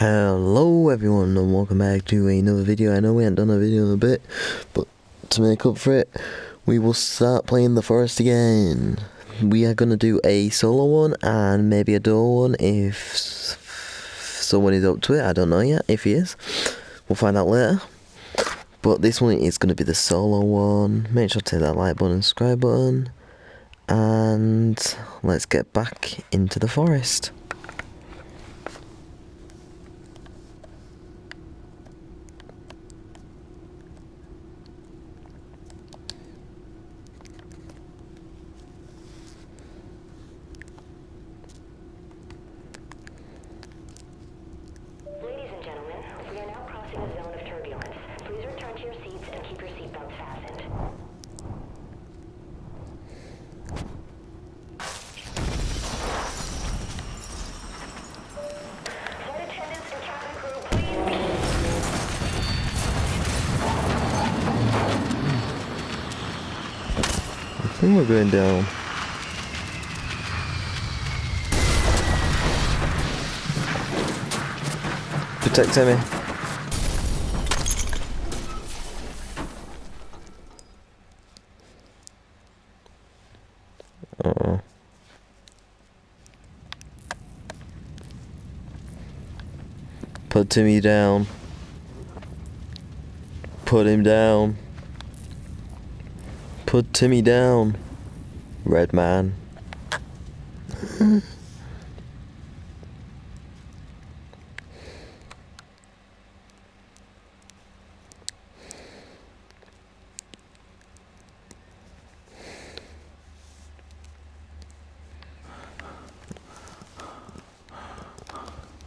Hello everyone and welcome back to another video. I know we haven't done a video in a bit, but to make up for it, we will start playing The Forest again. We are going to do a solo one and maybe a duo one if someone is up to it. I don't know yet. If he is, we'll find out later. But this one is going to be the solo one. Make sure to hit that like button and subscribe button. And let's get back into the forest. I think we're going down. Protect Timmy. Uh-oh. Put Timmy down. Put him down. Put Timmy down, red man.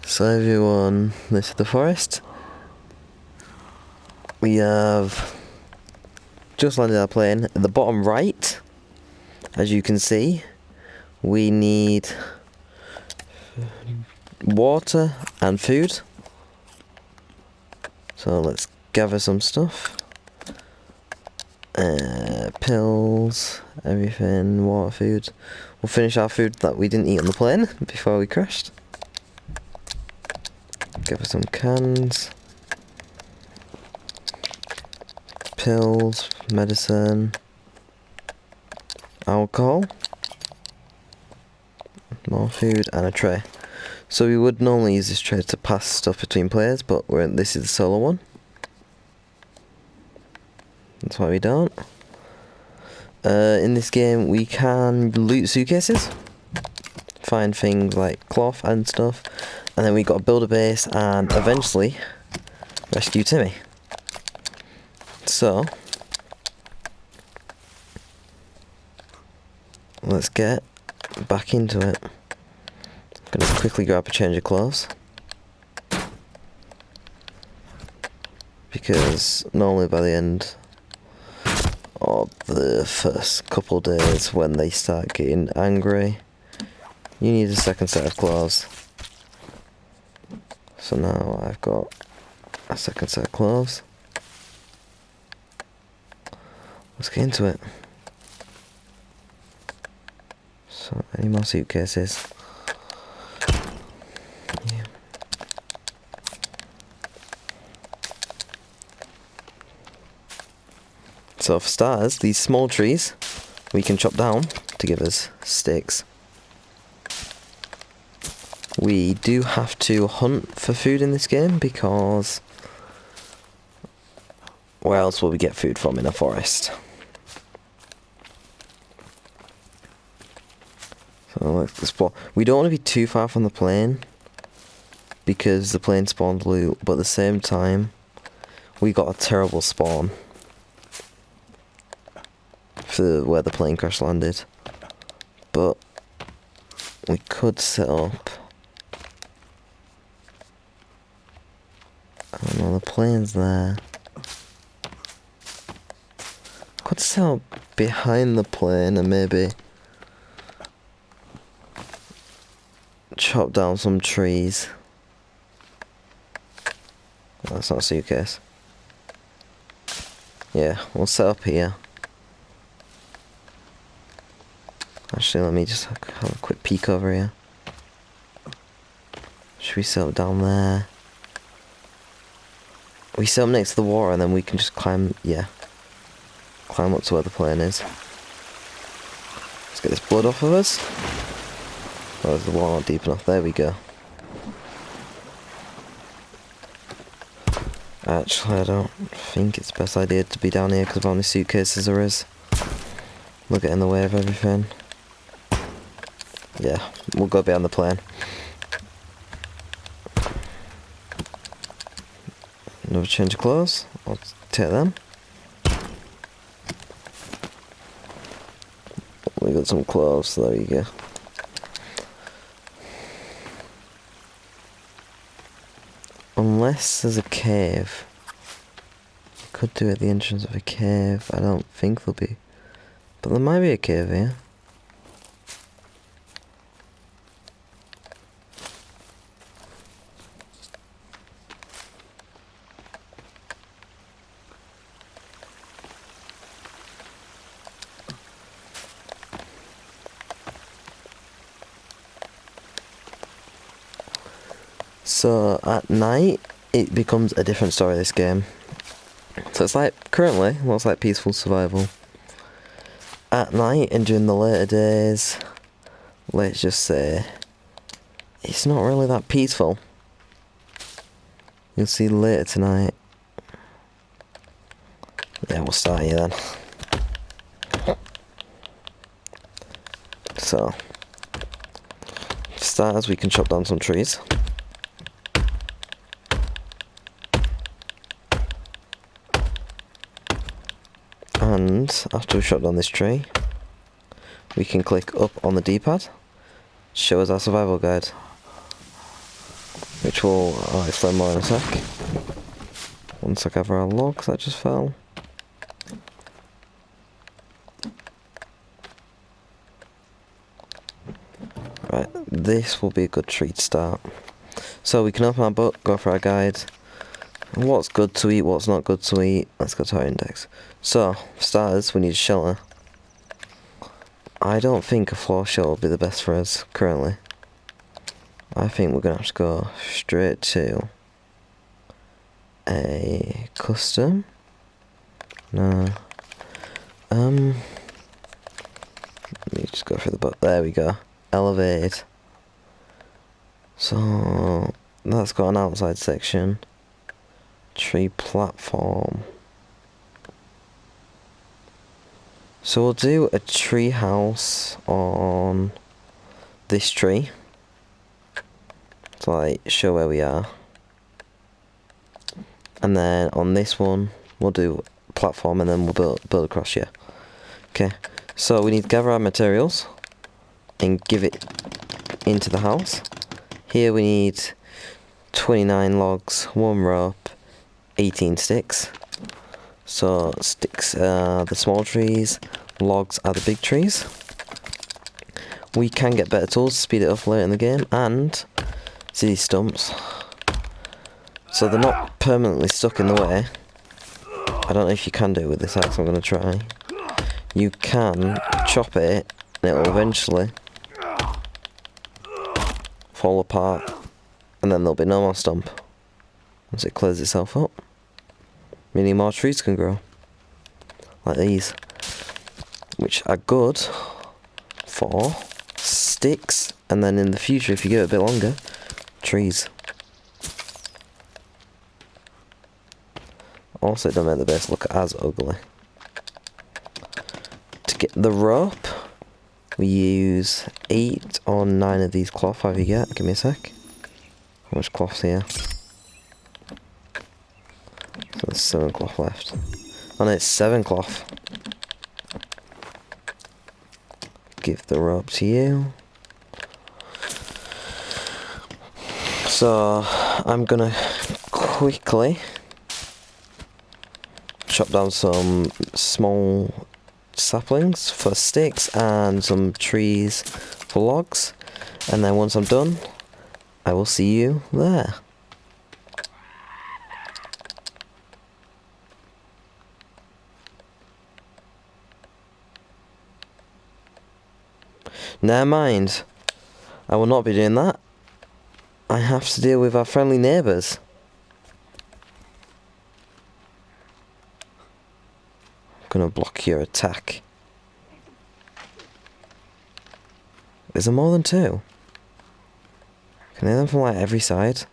So everyone, this is the forest. We have just landed our plane. At the bottom right, as you can see, we need water and food. So let's gather some stuff. Pills, everything, water, food. We'll finish our food that we didn't eat on the plane before we crashed. Gather some cans. Pills, medicine, alcohol, more food, and a tray. So we would normally use this tray to pass stuff between players, but this is the solo one. That's why we don't. In this game, we can loot suitcases, find things like cloth and stuff, and then we got to build a base and eventually rescue Timmy. So, let's get back into it. I'm gonna quickly grab a change of clothes, because normally by the end of the first couple of days when they start getting angry, you need a second set of clothes. So now I've got a second set of clothes. Let's get into it. So, any more suitcases? Yeah. So for starters, these small trees we can chop down to give us sticks. We do have to hunt for food in this game because where else will we get food from in a forest? So let's explore. We don't want to be too far from the plane because the plane spawned loot, but at the same time we got a terrible spawn for where the plane crash landed. But we could set up, I don't know, the plane's there. Could set up behind the plane and maybe chop down some trees. Oh, that's not a suitcase. Yeah, we'll set up here. Actually, let me just have a quick peek over here. Should we set up down there? We sit up next to the water and then we can just climb, yeah. Climb up to where the plane is. Let's get this blood off of us. Oh, is the water not deep enough? There we go. Actually, I don't think it's the best idea to be down here because of how many suitcases there is. We'll get in the way of everything. Yeah, we'll go behind the plane. Another change of clothes. I'll take them. We got some clothes, so there you go. Unless there's a cave. Could do it at the entrance of a cave. I don't think there'll be. But there might be a cave here. So at night, it becomes a different story, this game. So it's like, currently, looks like peaceful survival. At night and during the later days, let's just say, it's not really that peaceful. You'll see later tonight. Yeah, we'll start here then. So, for starters, we can chop down some trees. And after we've shot down this tree, we can click up on the D-pad, show us our survival guide, which will I'll explain more in a sec. Once I gather our logs that just fell. Right, this will be a good tree to start. So we can open our book, go for our guide. What's good to eat, what's not good to eat. Let's go to our index. So, for starters, we need a shelter. I don't think a floor shelter will be the best for us, currently. I think we're going to have to go straight to a custom. No. Let me just go through the book. There we go. Elevate. So, that's got an outside section. Tree platform. So we'll do a tree house on this tree to like show where we are, and then on this one we'll do a platform and then we'll build across here. Okay, so we need to gather our materials and give it into the house. Here we need 29 logs, 1 rope, 18 sticks. So sticks are the small trees, logs are the big trees. We can get better tools to speed it up later in the game, and see these stumps. So they're not permanently stuck in the way. I don't know if you can do it with this axe, I'm going to try. You can chop it and it will eventually fall apart, and then there'll be no more stump once it clears itself up. Meaning more trees can grow, like these, which are good for sticks, and then in the future, if you give it a bit longer, trees. Also, it don't make the base look as ugly. To get the rope, we use 8 or 9 of these cloth. Have you get? Give me a sec. How much cloth's here? So there's 7 cloth left. Oh no, it's 7 cloth. Give the rope to you. So I'm gonna quickly chop down some small saplings for sticks and some trees for logs, and then once I'm done, I will see you there. Never mind, I will not be doing that. I have to deal with our friendly neighbours. gonna block your attack. Is there more than two? Can I hear them from like every side?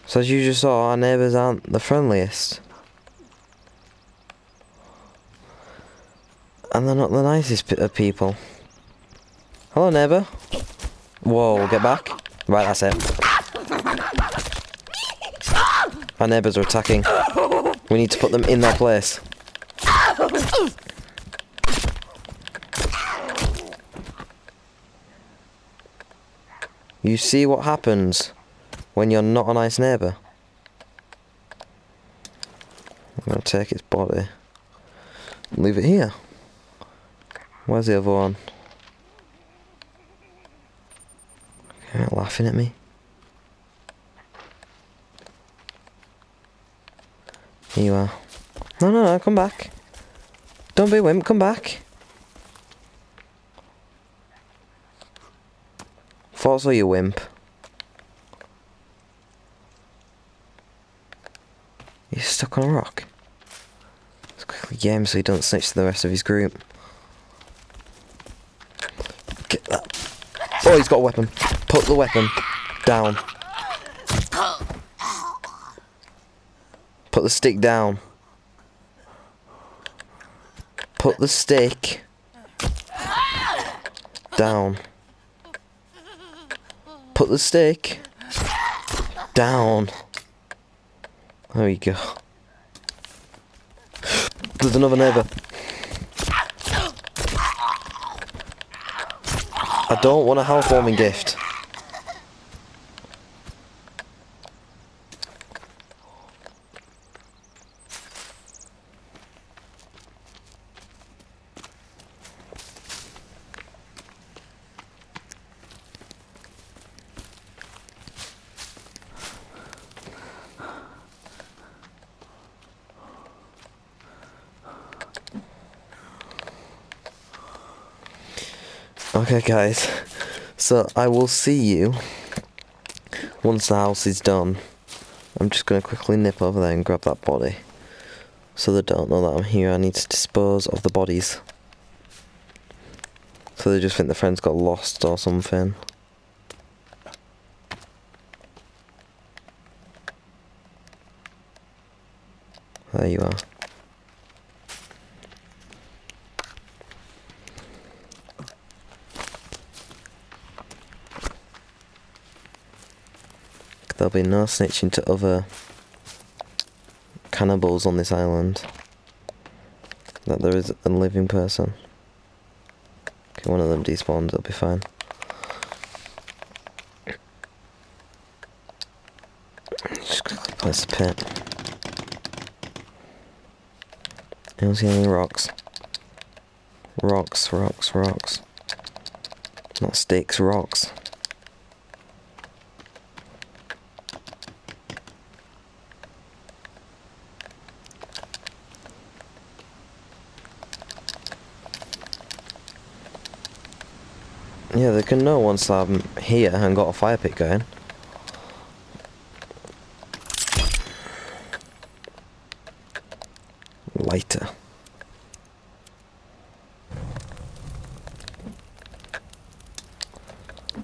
So as you just saw, our neighbours aren't the friendliest. And they're not the nicest of people. Hello, neighbour. Whoa, get back. Right, that's it. Our neighbours are attacking. We need to put them in their place. You see what happens when you're not a nice neighbour? I'm going to take its body. Leave it here. Where's the other one? You're not laughing at me. Here you are. No, come back. Don't be a wimp, come back. Thought so, you wimp. You're stuck on a rock. Let's quickly get him so he doesn't snitch to the rest of his group. Get that. Oh, he's got a weapon. Put the weapon down. Put the stick down. Put the stick down. Put the stick down. There we go. There's another neighbour. I don't want a health warming gift. Okay guys, so I will see you once the house is done. I'm just going to quickly nip over there and grab that body. So they don't know that I'm here. I need to dispose of the bodies. So they just think the friends got lost or something. There you are. There'll be no snitching to other cannibals on this island. That there is a living person. Okay, one of them despawned, it'll be fine. Just quickly place the pit. I don't see any rocks. Rocks. Not sticks, rocks. Yeah, they can know once I'm here and got a fire pit going. Lighter.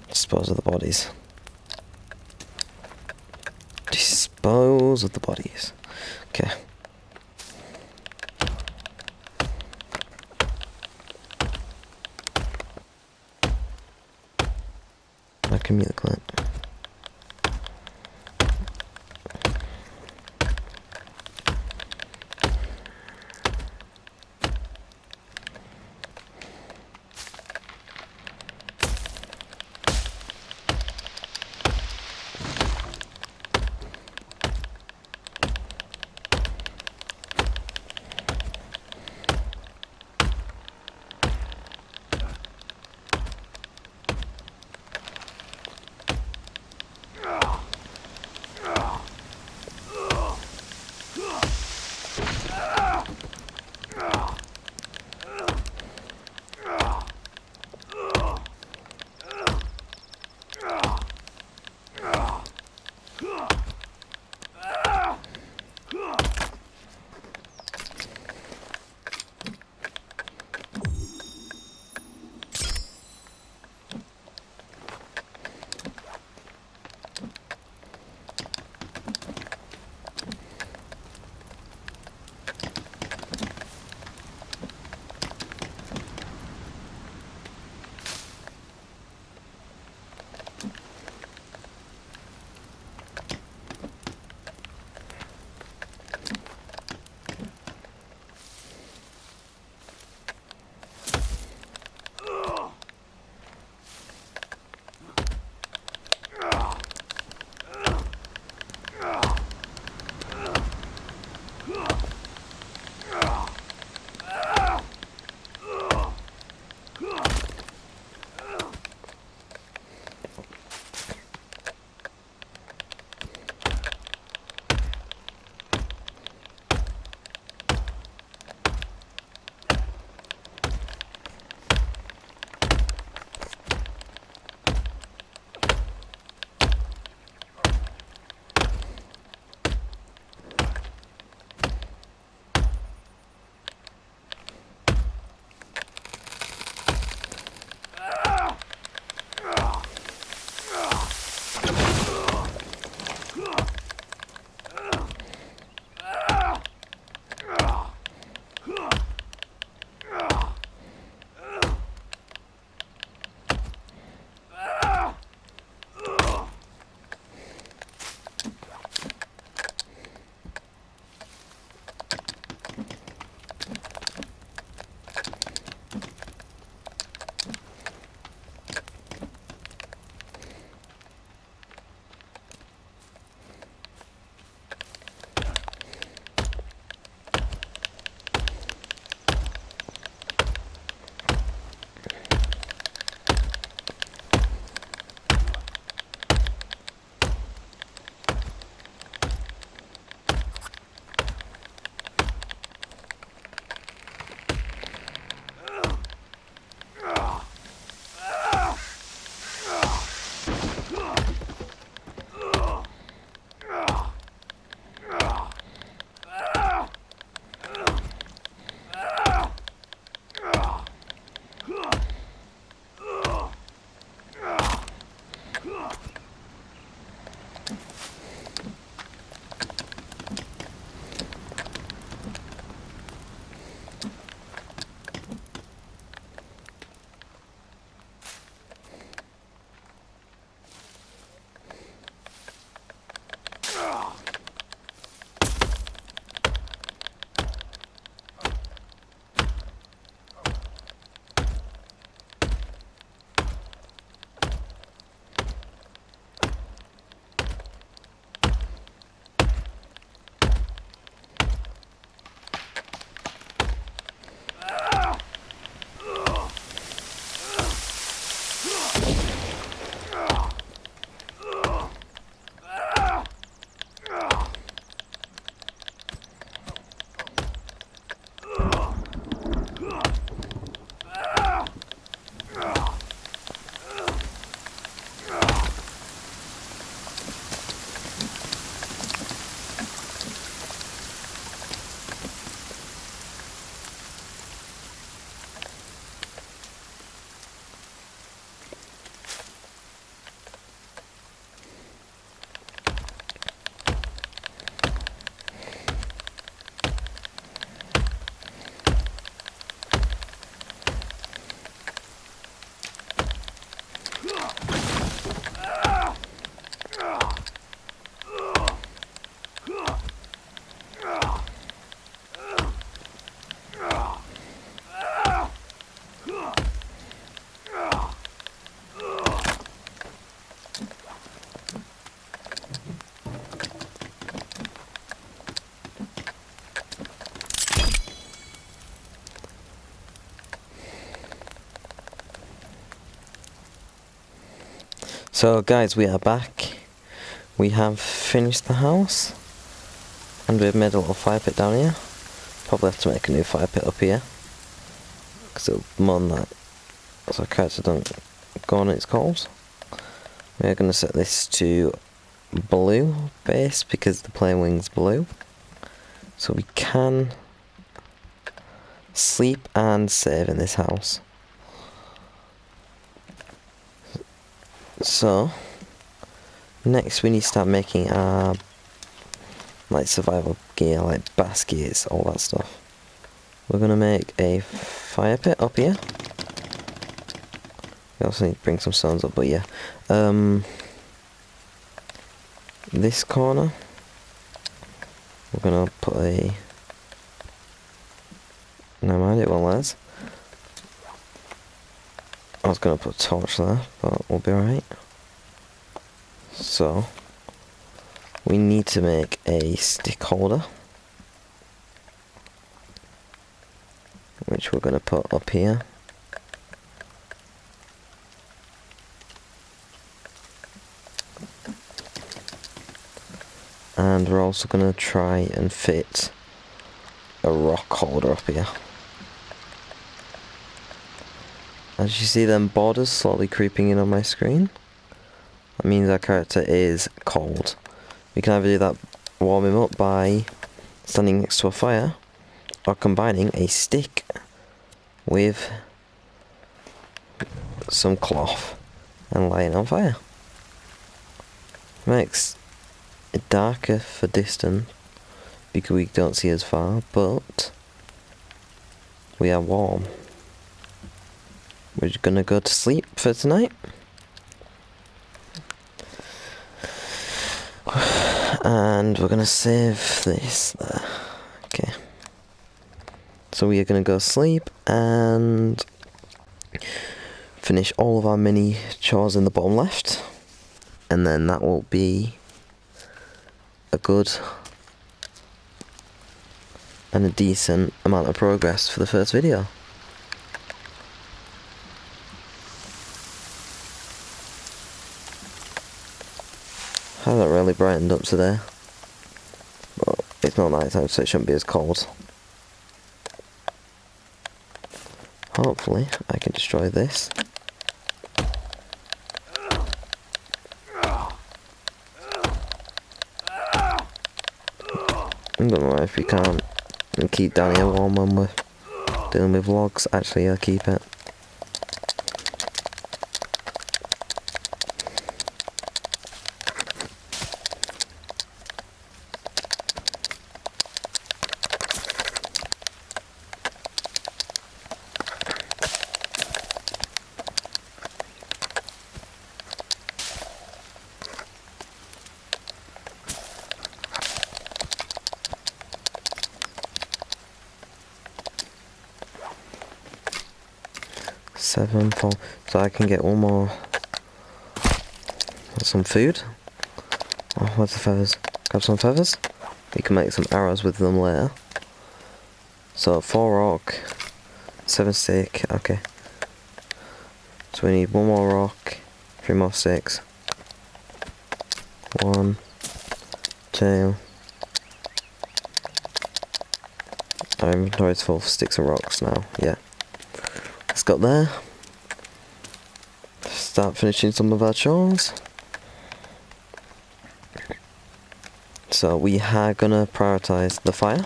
Dispose of the bodies. Dispose of the bodies. Okay. I can mute the clip. So guys, we are back. We have finished the house, and we've made a little fire pit down here. Probably have to make a new fire pit up here, because it'll more than that, so our character don't go on its coals. We're going to set this to blue base, because the plane wing's blue. So we can sleep and save in this house. So next we need to start making our like survival gear, like baskets, all that stuff. We're gonna make a fire pit up here. We also need to bring some stones up, but yeah. This corner, we're gonna put a... Never mind, it won't let us. I was gonna put a torch there, but we'll be alright. So, we need to make a stick holder, which we're gonna put up here. And we're also gonna try and fit a rock holder up here. As you see them borders slowly creeping in on my screen, that means our character is cold. We can either do that, warm him up by standing next to a fire, or combining a stick with some cloth and lighting on fire. Makes it darker for distance because we don't see as far, but we are warm. We're gonna go to sleep for tonight. And we're gonna save this there. Okay. So we are gonna go sleep and finish all of our mini chores in the bottom left. And then that will be a good and a decent amount of progress for the first video. Hasn't really brightened up today, but it's not night time, so it shouldn't be as cold. Hopefully I can destroy this. I don't know if you can't keep down here warm when we're dealing with logs. Actually, I'll keep it. Seven, four, so I can get one more. Some food. Oh, where's the feathers? Grab some feathers. We can make some arrows with them later. So 4 rock, 7 stick. Okay. So we need 1 more rock, 3 more sticks. 1, 2. Our inventory's full of sticks and rocks now. Yeah. Let's go there. Start finishing some of our chores. So we are gonna prioritize the fire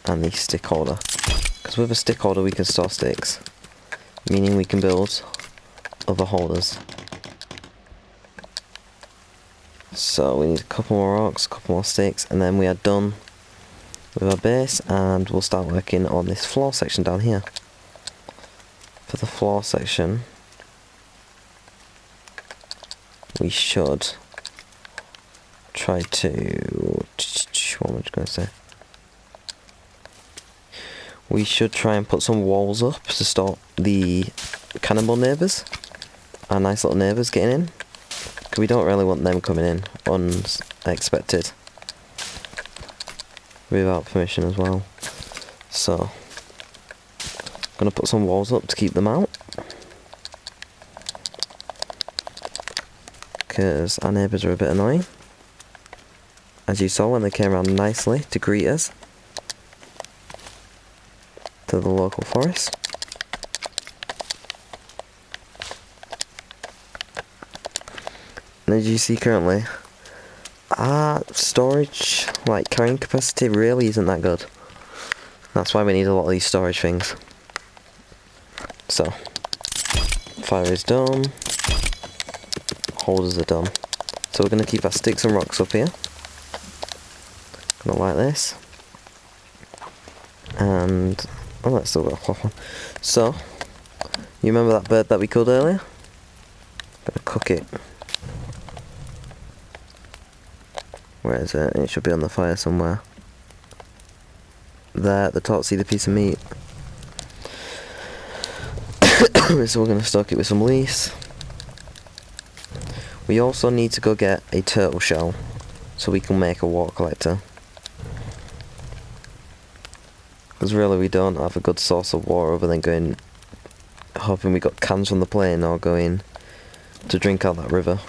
and the stick holder, because with a stick holder we can store sticks, meaning we can build other holders. So we need a couple more rocks, a couple more sticks, and then we are done with our base, and we'll start working on this floor section down here. For the floor section, we should try to... what am I going to say? We should try and put some walls up to stop the cannibal neighbours, our nice little neighbours getting in, because we don't really want them coming in unexpected without permission as well. So I'm gonna put some walls up to keep them out. because our neighbours are a bit annoying. As you saw when they came around nicely to greet us to the local forest. And as you see currently, our storage, like carrying capacity, really isn't that good. That's why we need a lot of these storage things. So, fire is done, holders are done. So we're going to keep our sticks and rocks up here. Gonna light this. And, oh, that's still got a cloth on. So, you remember that bird that we killed earlier? Gonna cook it. Where is it? It should be on the fire somewhere. There at the top, see the piece of meat? So we're going to stock it with some leaves. We also need to go get a turtle shell so we can make a water collector. Because really we don't have a good source of water other than going, hoping we got cans from the plane or going to drink out that river.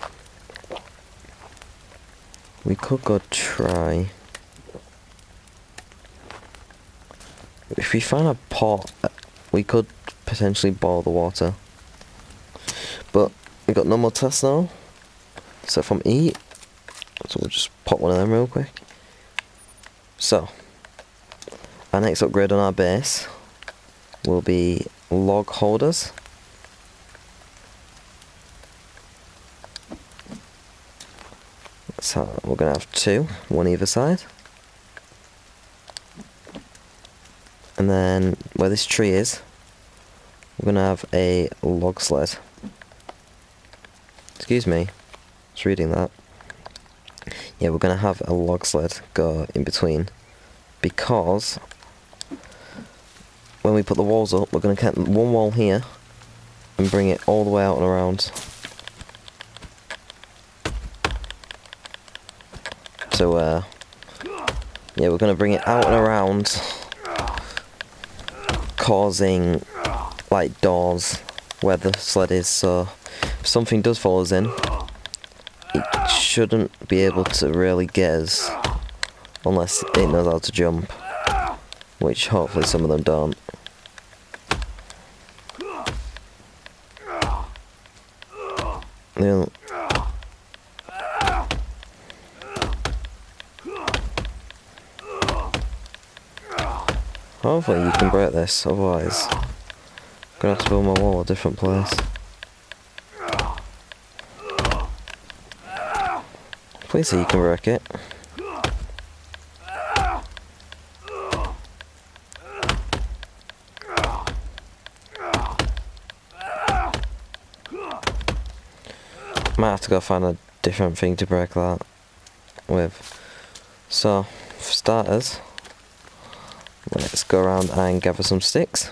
We could go try. If we find a pot, we could potentially boil the water. But we got no more tests now, except from eat. So we'll just pop one of them real quick. So, our next upgrade on our base will be log holders. So we're going to have two, one either side. And then where this tree is, we're going to have a log sled. Excuse me, I was reading that. Yeah, we're going to have a log sled go in between, because when we put the walls up, we're going to cut one wall here and bring it all the way out and around. So, yeah, we're going to bring it out and around, causing, like, doors where the sled is, so if something does follow us in, it shouldn't be able to really get us, unless it knows how to jump, which hopefully some of them don't. They'll hopefully you can break this, otherwise I'm gonna have to build my wall a different place. Please say you can break it. Might have to go find a different thing to break that with. So, for starters, let's go around and gather some sticks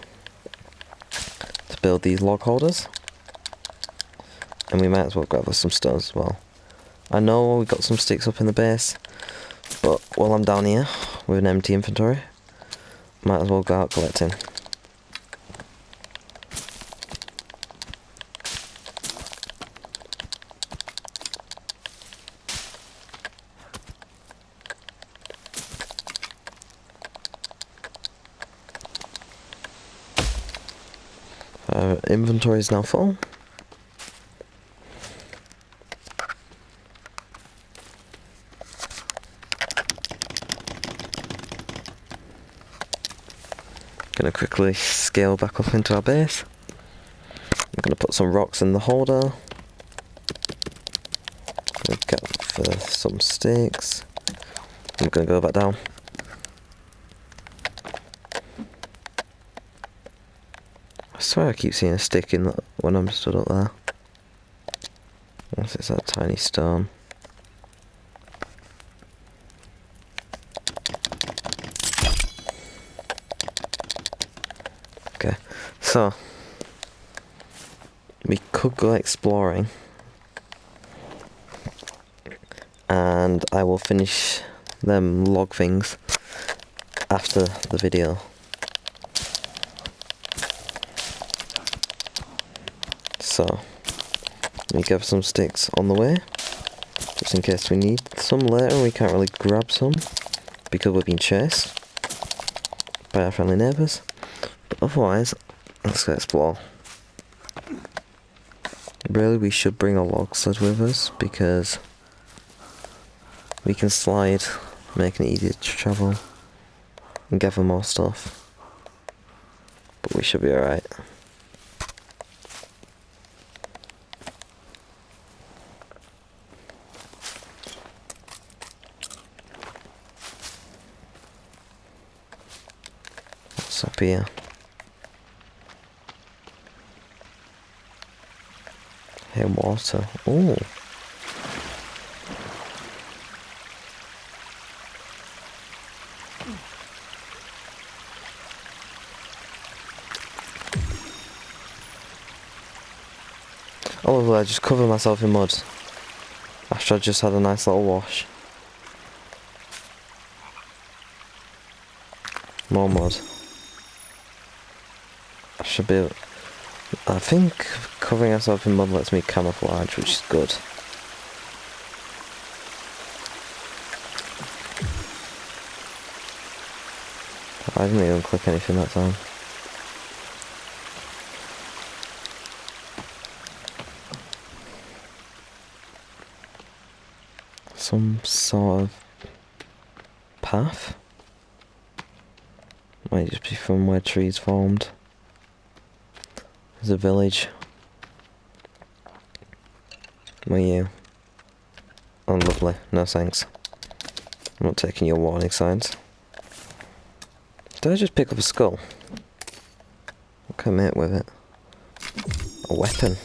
to build these log holders. And we might as well gather some stones as well. I know we got some sticks up in the base, but while I'm down here with an empty inventory, might as well go out collecting. Our inventory is now full. Gonna quickly scale back up into our base. I'm gonna put some rocks in the holder. Gonna get for some sticks. I'm gonna go back down. I swear I keep seeing a stick in when I'm stood up there. Unless it's that tiny stone. Okay, so we could go exploring, and I will finish them log things after the video. So, let me gather some sticks on the way. Just in case we need some later and we can't really grab some because we're being chased by our friendly neighbours. But otherwise, let's go explore. Really, we should bring a log sled with us because we can slide, making it easier to travel and gather more stuff. But we should be alright. What's up here? Hey, water. Ooh. Oh, lovely, I just covered myself in mud after I just had a nice little wash. More mud. I should be able... I think covering myself in mud lets me camouflage, which is good. I didn't even click anything that time. Some sort of path? Might just be from where trees formed. There's a village. Where are you? Oh, lovely. No thanks. I'm not taking your warning signs. Did I just pick up a skull? What can I make with it? A weapon.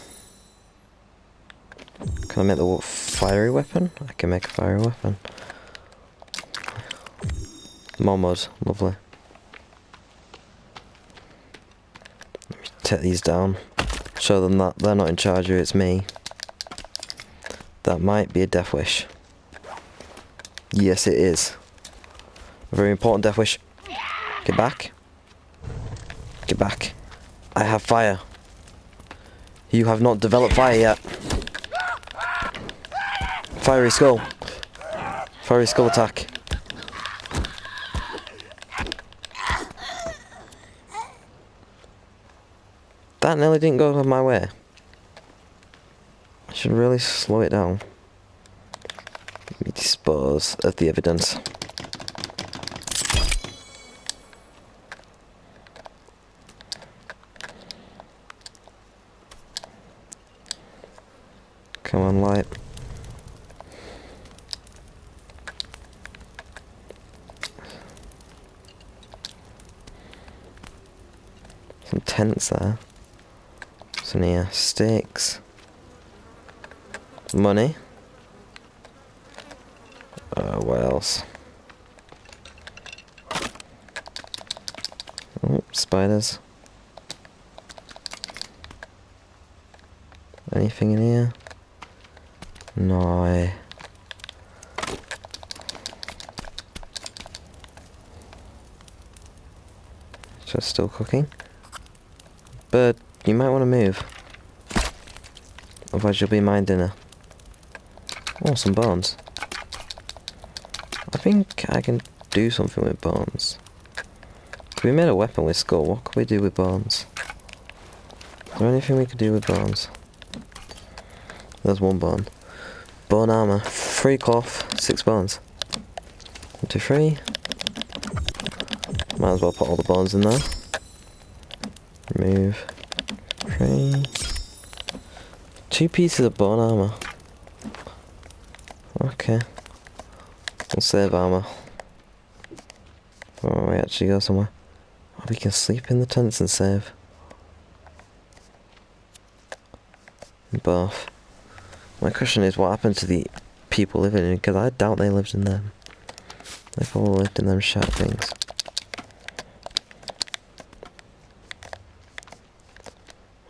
Can I make the fiery weapon? I can make a fiery weapon. More mud. Lovely. Let me take these down. Show them that they're not in charge here, it's me. That might be a death wish. Yes, it is. A very important death wish. Get back. Get back. I have fire. You have not developed fire yet. Fiery skull. Fiery skull attack. That nearly didn't go my way. I should really slow it down. Let me dispose of the evidence. Come on, light. Some tents there. Some here. Sticks. Money. What else? Oh, spiders. Anything in here? No. Just still cooking. But you might want to move. Otherwise you'll be my dinner. Oh, some bones. I think I can do something with bones. If we made a weapon with skull, what could we do with bones? Is there anything we could do with bones? There's one bone. Bone armor. 3 cloth, 6 bones. 1, 2, 3. Might as well put all the bones in there. Remove. 3. 2 pieces of bone armor. Okay. We'll save armor. Oh, we actually go somewhere. Oh, we can sleep in the tents and save. Both. My question is, what happened to the people living in it? Because I doubt they lived in them. They probably lived in them shat things.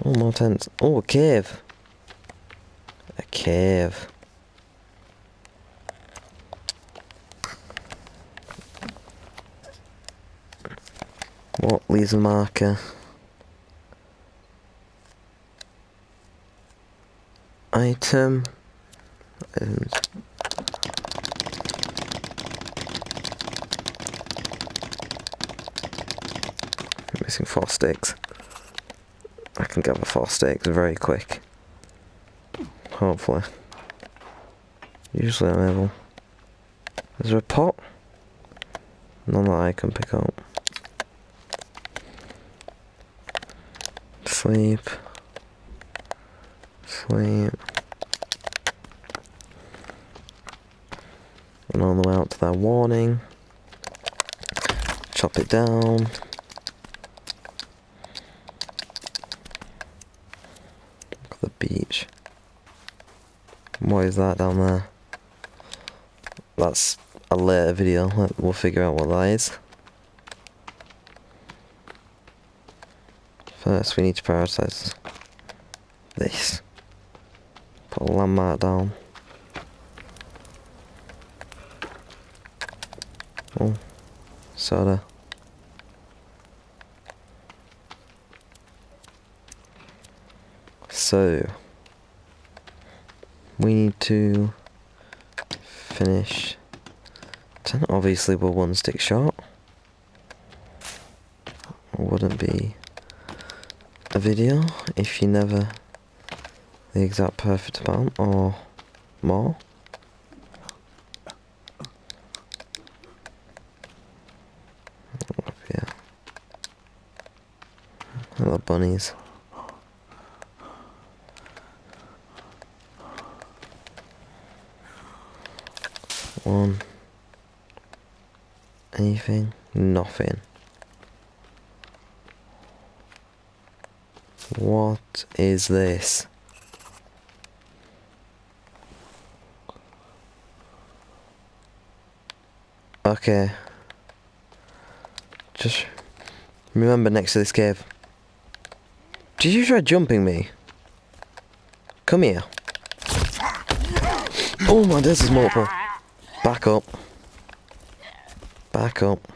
Oh, more tents. Oh, a cave. A cave. What leaves a marker? Item. Missing 4 sticks. I can gather 4 sticks very quick. Hopefully. Usually I'm able. Is there a pot? None that I can pick up. Sleep. Sleep. And on the way out to that warning. Chop it down. Look at the beach. What is that down there? That's a later video. We'll figure out what that is. First we need to prioritise this. Put a landmark down. Oh, soda. So we need to finish 10. Obviously we're 1 stick short. It wouldn't be a video if you never the exact perfect amount or more. Yeah. Hello bunnies. One. Anything? Nothing. What is this? Okay. Just remember next to this cave. Did you try jumping me? Come here. Oh my, this is multiple. Back up. Back up.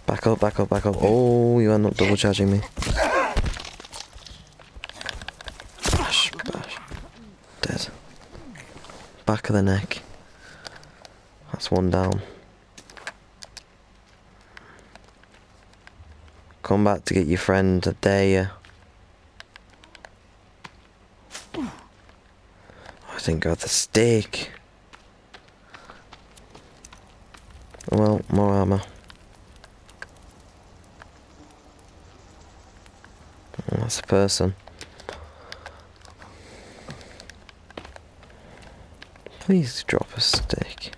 Back up, back up, back up. Oh, you end up double charging me. Bash, bash. Dead. Back of the neck. That's 1 down. Come back to get your friend, I dare you. I didn't grab the stick. Well, more armour. Oh, that's a person. Please drop a stick.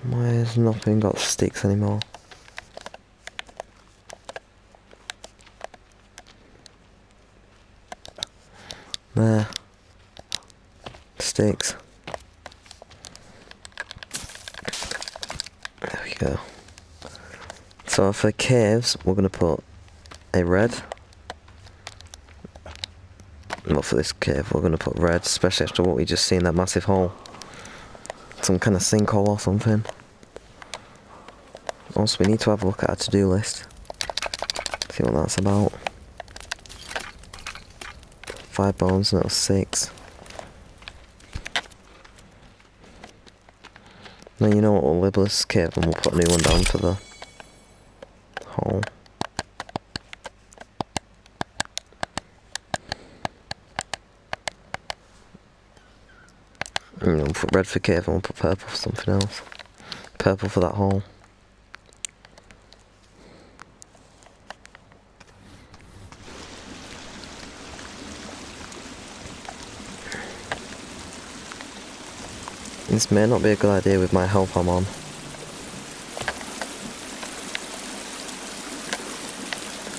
Why has nothing got sticks anymore? There. Sticks. There we go. So for caves, we're going to put a red. Not for this cave, we're going to put red, especially after what we just seen, that massive hole. Some kind of sinkhole or something. Also, we need to have a look at our to-do list. See what that's about. 5 bones, no 6. Now you know what, we'll label this cave and we'll put a new one down for the hole. And we'll put red for cave and we'll put purple for something else. Purple for that hole. This may not be a good idea with my health I'm on.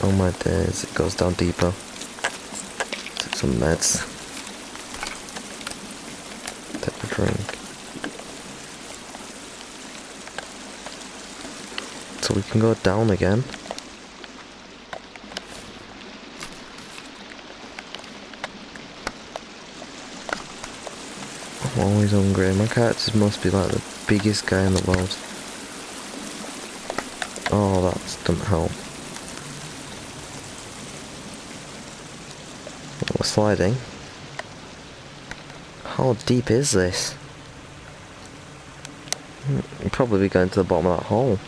Oh my days, it goes down deeper. Took some meds. Take a drink. So we can go down again. I'm always hungry. My characters must be like the biggest guy in the world. Oh, that doesn't help. We're sliding. How deep is this? You'll probably be going to the bottom of that hole.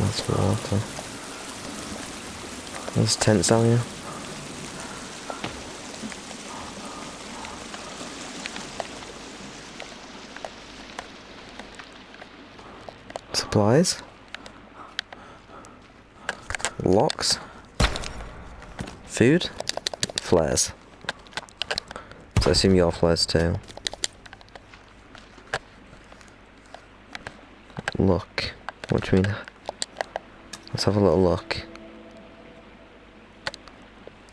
That's water. There's tents down here. Supplies. Locks. Food. Flares. So I assume you're flares too. Look. What do you mean? Let's have a little look.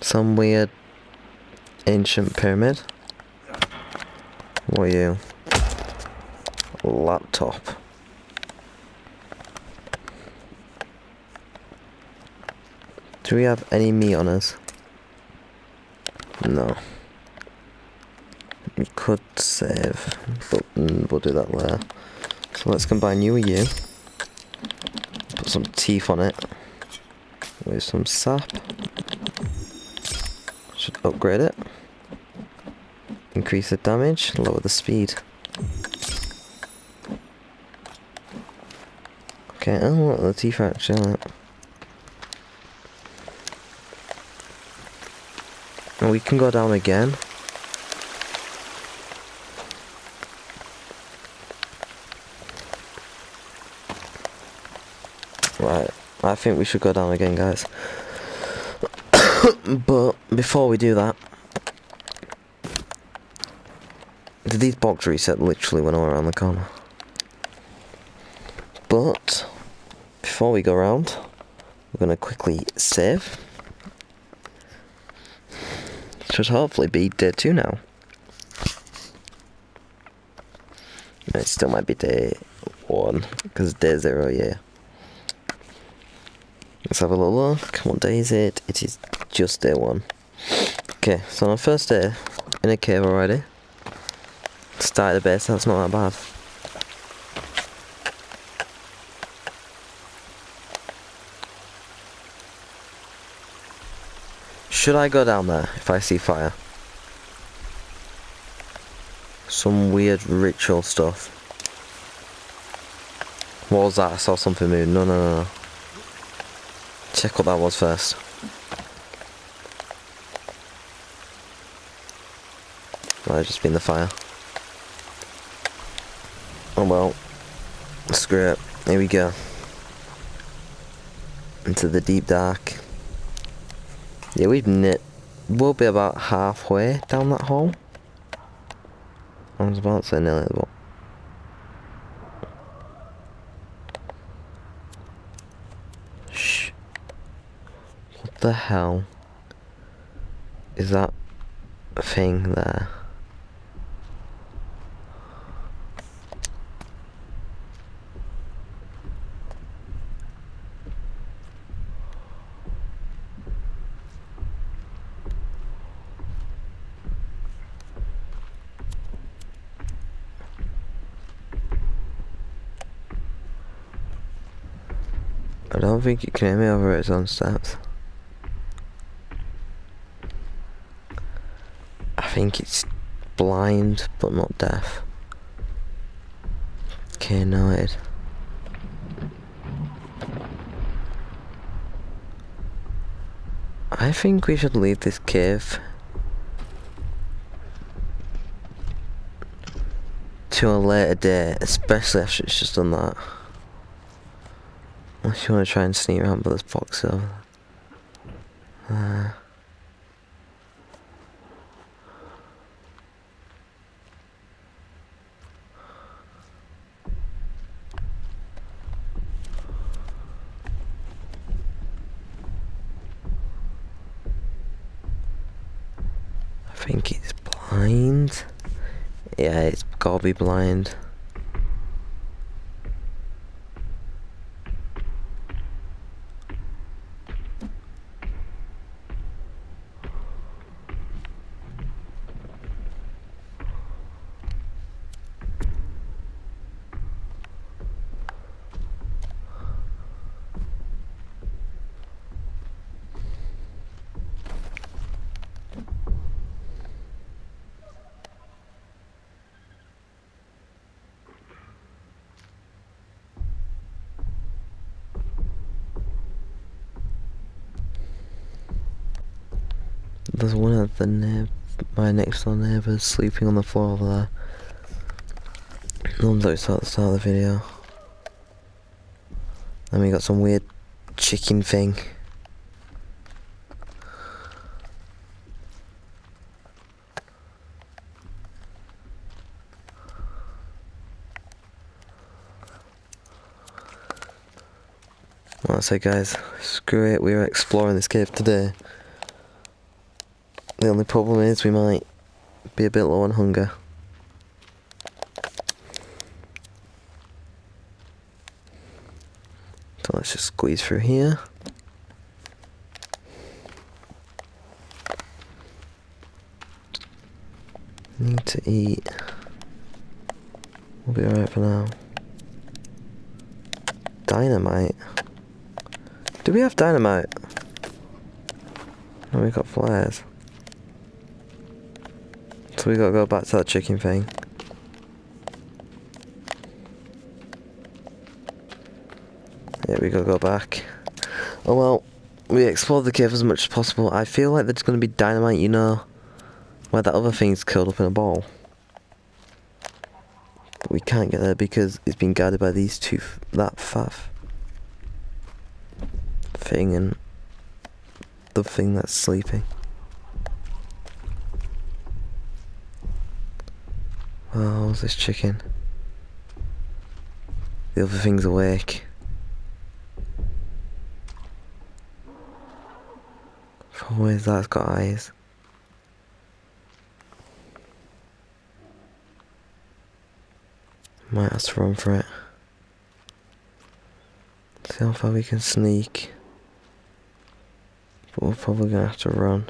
Some weird ancient pyramid. What are you? Laptop. Do we have any meat on us? No. We could save, but we'll do that later. So let's combine you with you. Put some teeth on it. With some sap. Should upgrade it. Increase the damage, lower the speed. Okay, oh look, the teeth are actually on it. And we can go down again. Right, I think we should go down again, guys. But before we do that, did these box reset literally when I went around the corner? But before we go around, we're gonna quickly save. Should hopefully be day 2 now. It still might be day 1 because day 0, yeah. Let's have a little look. What day is it? It is just day 1. Okay, so on our first day in a cave already. Started the base, that's not that bad. Should I go down there if I see fire? Some weird ritual stuff. What was that? I saw something move. No. Check what that was first. Might have just been the fire. Oh well. Screw it. Here we go. Into the deep dark. Yeah, we'll be about halfway down that hole. I was about to say nearly at the bottom. Shh. What the hell is that thing there? I don't think it can hear me over its own steps. I think it's blind but not deaf. Okay, noted. I think we should leave this cave to a later date, especially after it's just done that. Unless you want to try and sneak around by this box over there. I think it's blind. Yeah, it's gotta be blind. There's one of my next door neighbours sleeping on the floor over there. No one's outside at the start of the video. Then we got some weird chicken thing. Well, that's it, guys. Screw it, we are exploring this cave today. The only problem is we might be a bit low on hunger. So let's just squeeze through here. Need to eat. We'll be alright for now. Dynamite. Do we have dynamite? No, we got flares. So we gotta go back to that chicken thing. Yeah, we gotta go back. Oh well, we explored the cave as much as possible. I feel like there's gonna be dynamite, you know, where that other thing's curled up in a ball. But we can't get there because it's been guarded by these two, that faff thing and the thing that's sleeping. Oh, what's this chicken? The other thing's awake. Where's that? It's got eyes. Might have to run for it. See how far we can sneak. But we're probably gonna have to run.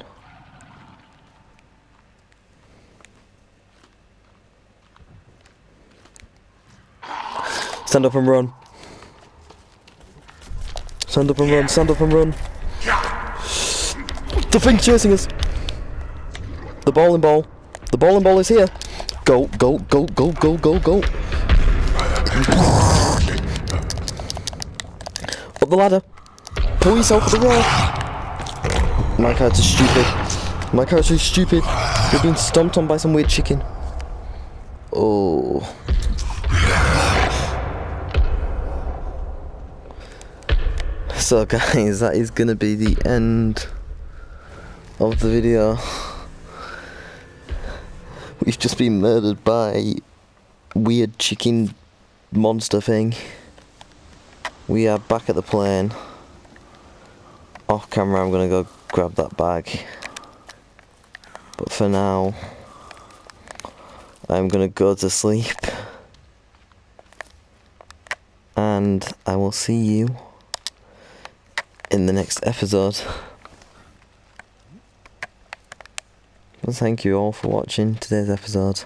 Stand up and run. Stand up and run, stand up and run. The thing's chasing us. The bowling ball. The bowling ball is here. Go, go, go, go, go, go, go. Up the ladder. Pull yourself up the wall. My character's stupid. My character's stupid. You're being stomped on by some weird chicken. Oh. So guys, that is gonna be the end of the video. We've just been murdered by weird chicken monster thing. We are back at the plane. Off camera I'm gonna go grab that bag. But for now, I'm gonna go to sleep. And I will see you in the next episode. Well, thank you all for watching today's episode.